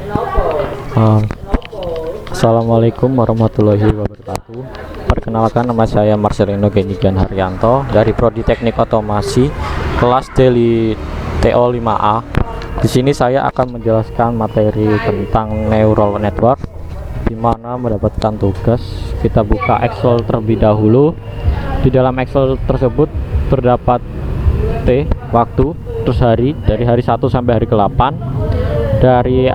Uh, Assalamualaikum warahmatullahi wabarakatuh. Perkenalkan, nama saya Marcelino Genigan Haryanto dari Prodi Teknik Otomasi kelas D TO5A. Di sini saya akan menjelaskan materi tentang neural network, di mana mendapatkan tugas kita buka Excel terlebih dahulu. Di dalam Excel tersebut terdapat waktu, terus hari, dari hari 1 sampai hari ke-8, dari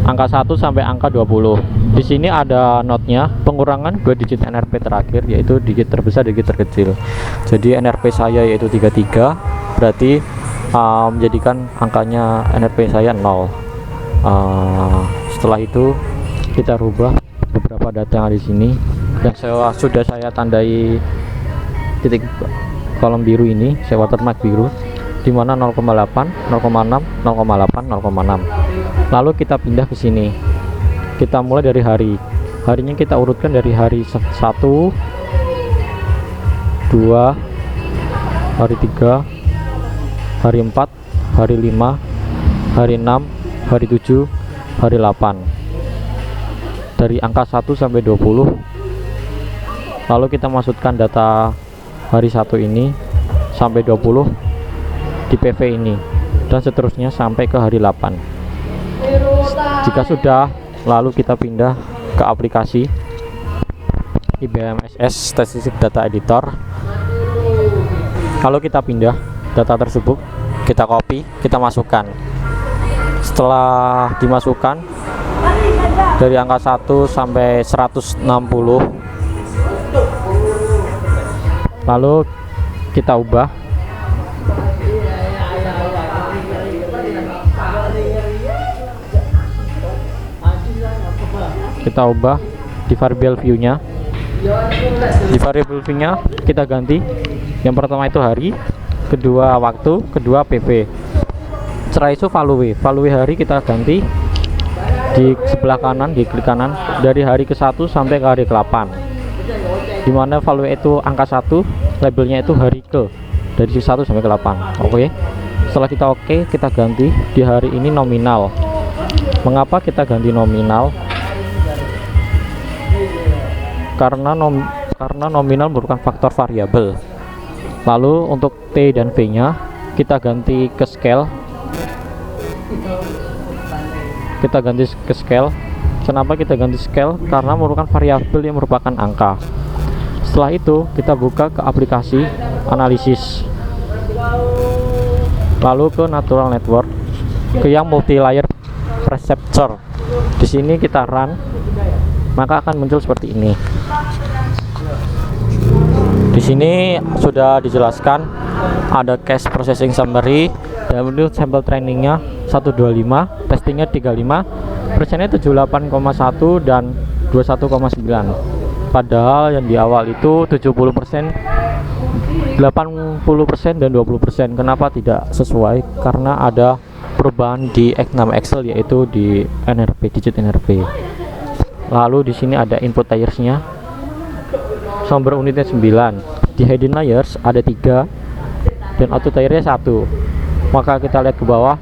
angka 1 sampai angka 20. Di sini ada notnya, pengurangan 2 digit NRP terakhir, yaitu digit terbesar, digit terkecil. Jadi NRP saya yaitu 33, berarti menjadikan angkanya NRP saya 0. Setelah itu kita rubah beberapa data yang ada di sini, yang sudah saya tandai titik kolom biru ini, saya watermark biru, dimana 0,8, 0,6, 0,8, 0,6. Lalu kita pindah ke sini. Kita mulai dari harinya kita urutkan dari hari 1, 2, hari 3, hari 4, hari 5, hari 6, hari 7, hari 8, dari angka 1 sampai 20. Lalu kita masukkan data hari 1 ini sampai 20 di PV ini, dan seterusnya sampai ke hari 8. Jika sudah, lalu kita pindah ke aplikasi IBMSS Statistic Data Editor. Kalau kita pindah data tersebut, kita copy, kita masukkan. Setelah dimasukkan dari angka 1 sampai 160, lalu kita ubah di variable view-nya. Di variable view-nya kita ganti, yang pertama itu hari, kedua waktu, kedua PV. Setelah itu value hari kita ganti di sebelah kanan, di klik kanan, dari hari ke-1 sampai ke hari ke-8, dimana value itu angka 1, labelnya itu hari ke, dari 1 sampai ke 8. Oke. Setelah kita kita ganti di hari ini nominal. Mengapa kita ganti nominal? Karena nominal merupakan faktor variabel. Lalu untuk T dan V nya kita ganti ke scale. Kenapa kita ganti scale? Karena merupakan variabel yang merupakan angka. Setelah itu kita buka ke aplikasi analisis, lalu ke natural network, ke yang multi layer perceptor. Di sini kita run, maka akan muncul seperti ini. Di sini sudah dijelaskan ada cache processing summary, dan itu sampel trainingnya 125, testingnya 35, persennya 78,1 dan 21,9. Padahal yang di awal itu 70%, 80% dan 20%. Kenapa tidak sesuai? Karena ada perubahan di nama Excel, yaitu di NRP, digit NRP. Lalu di sini ada input layers-nya, sumber unitnya 9, di hidden layers ada 3, dan output layernya 1. Maka kita lihat ke bawah,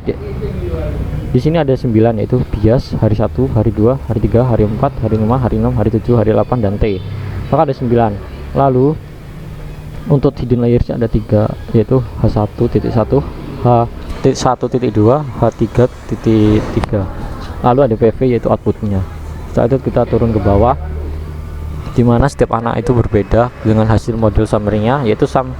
di sini ada 9, yaitu bias, hari 1, hari 2, hari 3, hari 4, hari 5, hari 6, hari 7, hari 8, dan T. Maka ada 9. Lalu untuk hidden layers ada 3, yaitu H1.1, H1.2, H3.3. lalu ada PV, yaitu outputnya. Setelah itu kita turun ke bawah, dimana setiap anak itu berbeda dengan hasil model summary-nya, yaitu sum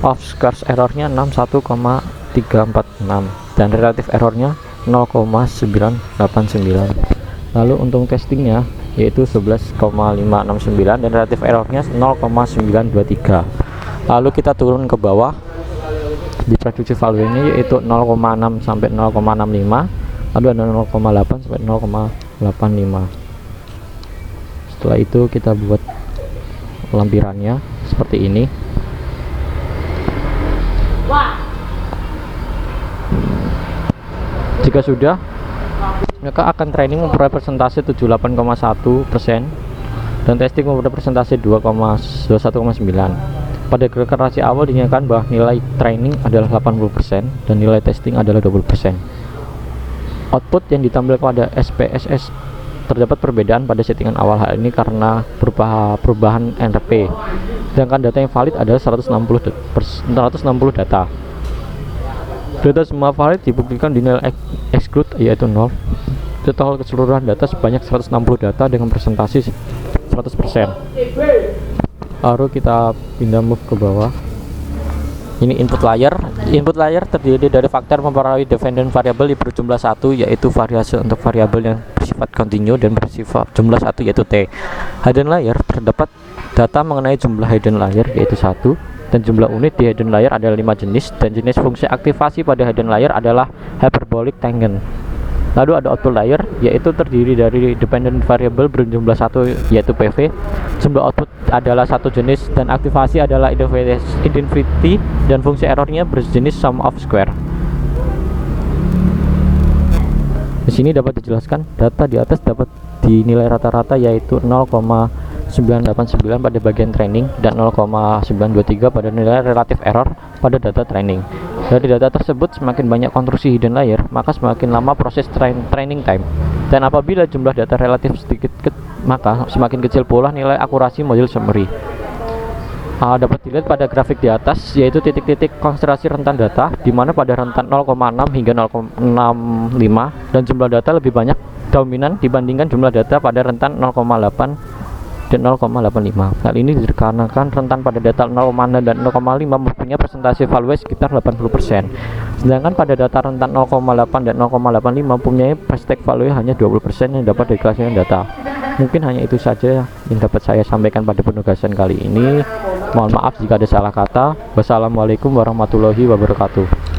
of squares errornya 61,346 dan relative errornya 0,989. Lalu untuk testingnya yaitu 11,569 dan relative errornya 0,923. Lalu kita turun ke bawah, di predictive value ini yaitu 0,6 sampai 0,65, lalu ada 0,8 sampai 0,85. Setelah itu kita buat lampirannya seperti ini. Jika sudah, maka akan training memperoleh persentase 78,1% dan testing memperoleh persentase 21,9. Pada deklarasi awal dinyatakan bahwa nilai training adalah 80% dan nilai testing adalah 20%. output yang ditampilkan pada SPSS terdapat perbedaan pada settingan awal. Hal ini karena perubahan NRP. Sedangkan data yang valid adalah 160 data. Data semua valid dibuktikan di nilai exclude yaitu 0. Total keseluruhan data sebanyak 160 data dengan presentasi 100%. Lalu kita pindah move ke bawah. Ini input layer. Input layer terdiri dari faktor mempengaruhi dependent variable berjumlah 1 yaitu variasi untuk variabel yang bersifat kontinu dan bersifat jumlah 1 yaitu T. Hidden layer terdapat data mengenai jumlah hidden layer yaitu 1 dan jumlah unit di hidden layer adalah 5 jenis dan jenis fungsi aktivasi pada hidden layer adalah hyperbolic tangent. Lalu ada output layer yaitu terdiri dari dependent variable berjumlah 1 yaitu PV. Jumlah output adalah 1 jenis dan aktivasi adalah infinity dan fungsi errornya berjenis sum of square. Di sini dapat dijelaskan data di atas dapat dinilai rata-rata yaitu 0,989 pada bagian training dan 0,923 pada nilai relative error pada data training. Dari data tersebut semakin banyak konstruksi hidden layer, maka semakin lama proses training time. Dan apabila jumlah data relatif sedikit, maka semakin kecil pula nilai akurasi model summary. Dapat dilihat pada grafik di atas yaitu titik-titik konsentrasi rentan data di mana pada rentan 0,6 hingga 0,65 dan jumlah data lebih banyak dominan dibandingkan jumlah data pada rentan 0,8 dan 0,85. Hal ini dikarenakan rentan pada data 0,6 dan 0,5 mempunyai presentasi value sekitar 80%. Sedangkan pada data rentan 0,8 dan 0,85 mempunyai prestige value hanya 20% yang dapat diklasifikasikan data. Mungkin hanya itu saja yang dapat saya sampaikan pada penugasan kali ini. Mohon maaf jika ada salah kata. Wassalamualaikum warahmatullahi wabarakatuh.